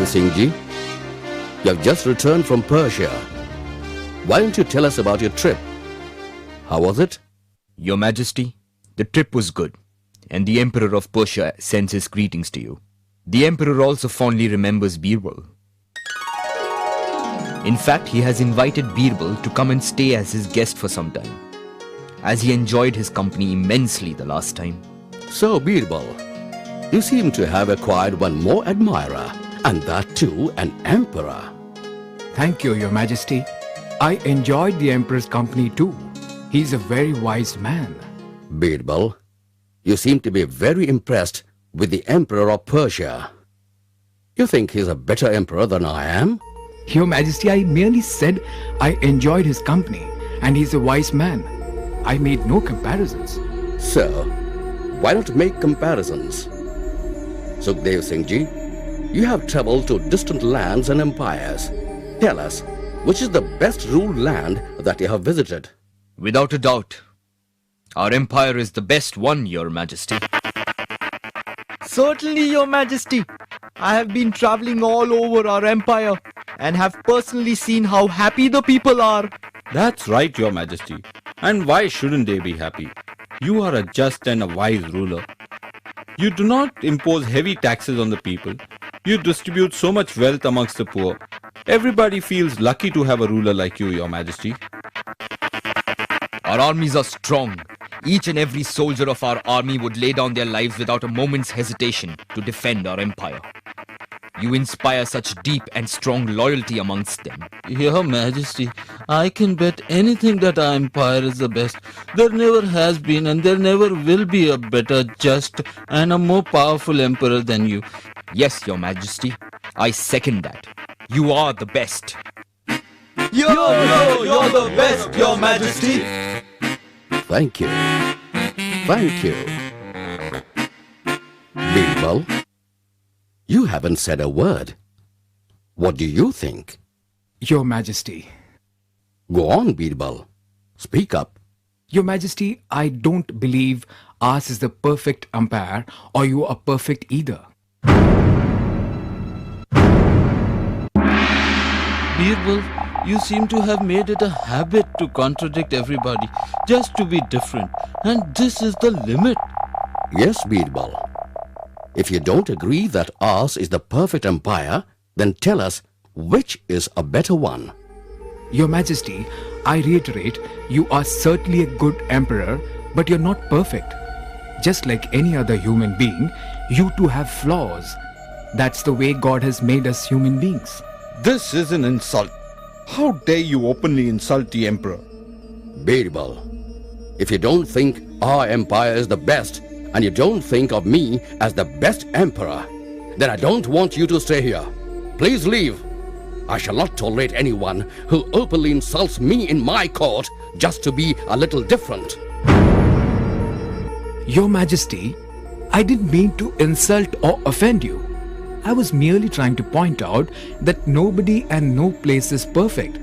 Singh ji. You have just returned from Persia. Why don't you tell us about your trip? How was it? Your Majesty, the trip was good, and the Emperor of Persia sends his greetings to you. The Emperor also fondly remembers Birbal. In fact, he has invited Birbal to come and stay as his guest for some time, as he enjoyed his company immensely the last time. So, Birbal, you seem to have acquired one more admirer, and that too an emperor. Thank you, Your Majesty. I enjoyed the Emperor's company too. He's a very wise man. Birbal, you seem to be very impressed with the Emperor of Persia. You think he's a better emperor than I am? Your Majesty, I merely said I enjoyed his company and he's a wise man. I made no comparisons. So, why not make comparisons? Sukhdev Singh ji, you have traveled to distant lands and empires. Tell us, which is the best ruled land that you have visited? Without a doubt, our empire is the best one, Your Majesty. Certainly, Your Majesty. I have been traveling all over our empire and have personally seen how happy the people are. That's right, Your Majesty. And why shouldn't they be happy? You are a just and a wise ruler. You do not impose heavy taxes on the people. You distribute so much wealth amongst the poor. Everybody feels lucky to have a ruler like you, Your Majesty. Our armies are strong. Each and every soldier of our army would lay down their lives without a moment's hesitation to defend our empire. You inspire such deep and strong loyalty amongst them. Your Majesty, I can bet anything that our empire is the best. There never has been and there never will be a better, just and a more powerful emperor than you. Yes, Your Majesty. I second that. You are the best. You're the best, Your Majesty. Thank you. Thank you. Birbal, you haven't said a word. What do you think? Your Majesty. Go on, Birbal. Speak up. Your Majesty, I don't believe ours is the perfect empire or you are perfect either. Birbal, you seem to have made it a habit to contradict everybody, just to be different. And this is the limit. Yes, Birbal. If you don't agree that ours is the perfect empire, then tell us which is a better one. Your Majesty, I reiterate, you are certainly a good emperor, but you're not perfect. Just like any other human being, you too have flaws. That's the way God has made us human beings. This is an insult. How dare you openly insult the emperor? Birbal, if you don't think our empire is the best, and you don't think of me as the best emperor, then I don't want you to stay here. Please leave. I shall not tolerate anyone who openly insults me in my court just to be a little different. Your Majesty, I didn't mean to insult or offend you. I was merely trying to point out that nobody and no place is perfect.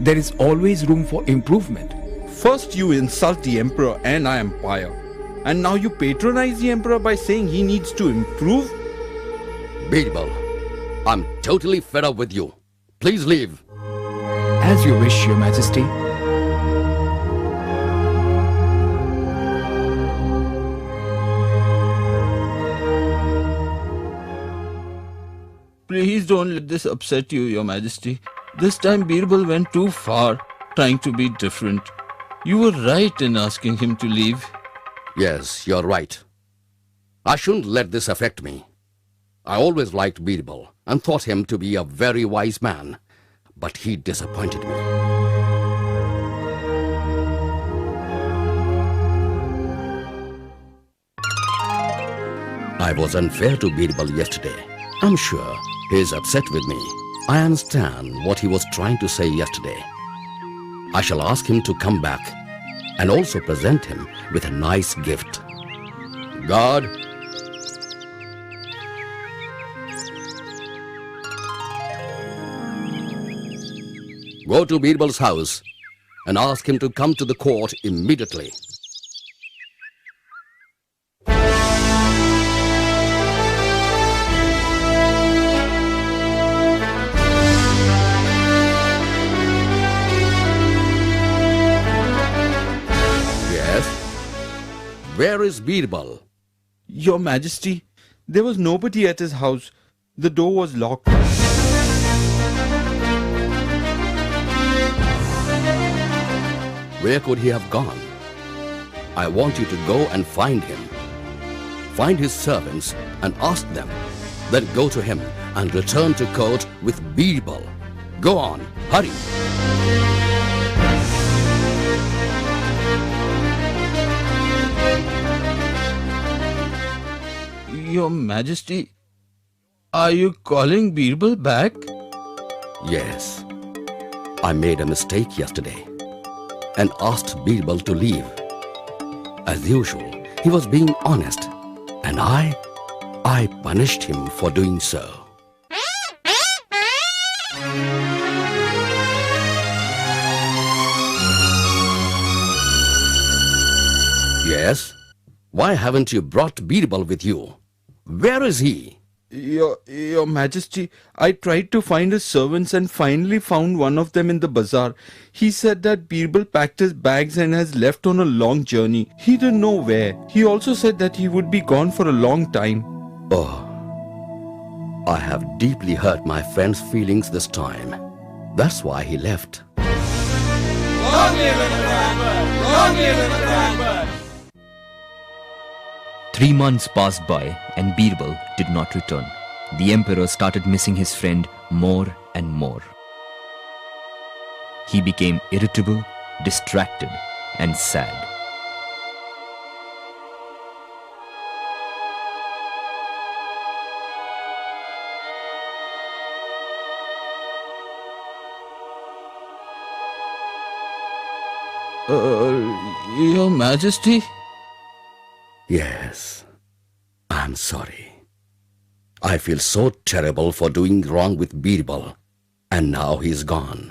There is always room for improvement. First you insult the emperor and our empire. And now you patronize the emperor by saying he needs to improve? Birbal, I'm totally fed up with you. Please leave. As you wish, Your Majesty. Please don't let this upset you, Your Majesty. This time Birbal went too far, trying to be different. You were right in asking him to leave. Yes, you're right. I shouldn't let this affect me. I always liked Birbal and thought him to be a very wise man, but he disappointed me. I was unfair to Birbal yesterday. I'm sure he is upset with me. I understand what he was trying to say yesterday. I shall ask him to come back and also present him with a nice gift. God, go to Birbal's house and ask him to come to the court immediately. Where is Birbal? Your Majesty, there was nobody at his house. The door was locked. Where could he have gone? I want you to go and find him. Find his servants and ask them. Then go to him and return to court with Birbal. Go on, hurry. Your Majesty, are you calling Birbal back? Yes, I made a mistake yesterday and asked Birbal to leave. As usual, he was being honest, and I punished him for doing so. Yes? Why haven't you brought Birbal with you? Where is he? Your Majesty, I tried to find his servants and finally found one of them in the bazaar. He said that Birbal packed his bags and has left on a long journey. He didn't know where. He also said that he would be gone for a long time. Oh, I have deeply hurt my friend's feelings this time. That's why he left. Long live Emperor Akbar! Long live Emperor Akbar! 3 months passed by and Birbal did not return. The emperor started missing his friend more and more. He became irritable, distracted, and sad. Your Majesty? Yes, I'm sorry. I feel so terrible for doing wrong with Birbal, and now he's gone.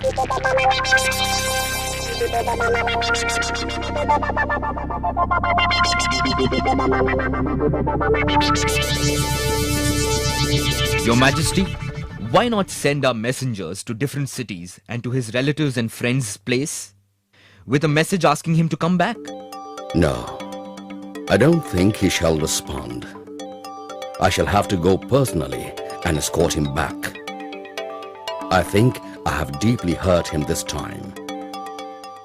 Your Majesty, why not send our messengers to different cities and to his relatives and friends' place with a message asking him to come back? No, I don't think he shall respond. I shall have to go personally and escort him back. I think I have deeply hurt him this time.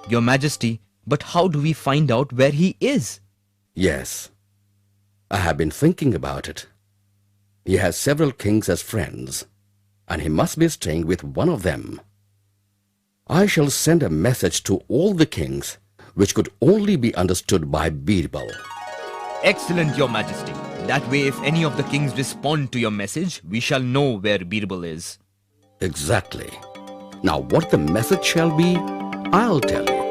Your Majesty, but how do we find out where he is? Yes, I have been thinking about it. He has several kings as friends, and he must be staying with one of them. I shall send a message to all the kings, which could only be understood by Birbal. Excellent, Your Majesty. That way, if any of the kings respond to your message, we shall know where Birbal is. Exactly. Now what the message shall be, I'll tell you.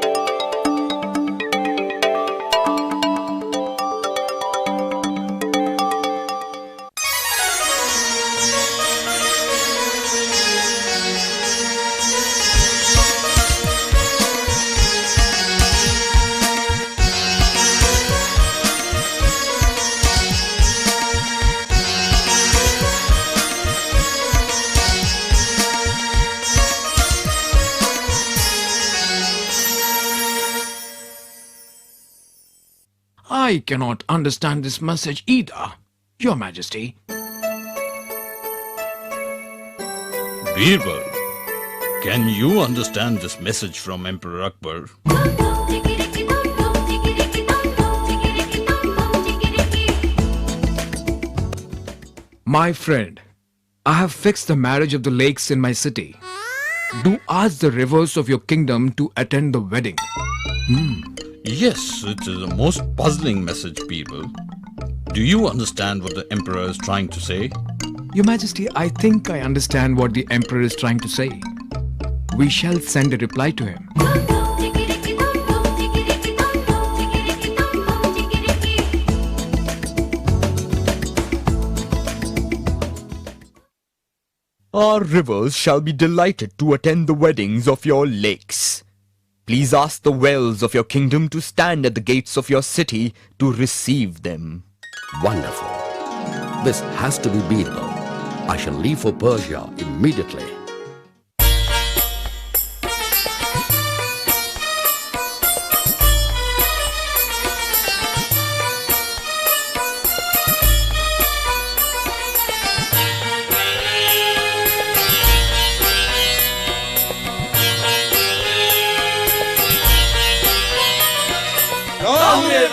I cannot understand this message either, Your Majesty. Birbal, can you understand this message from Emperor Akbar? My friend, I have fixed the marriage of the lakes in my city. Do ask the rivers of your kingdom to attend the wedding. Yes, it is a most puzzling message, Birbal. Do you understand what the Emperor is trying to say? Your Majesty, I think I understand what the Emperor is trying to say. We shall send a reply to him. Our rivers shall be delighted to attend the weddings of your lakes. Please ask the wells of your kingdom to stand at the gates of your city to receive them. Wonderful. This has to be Birbal. I shall leave for Persia immediately.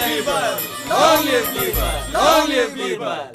Birbal! Long live Birbal! Long live Birbal!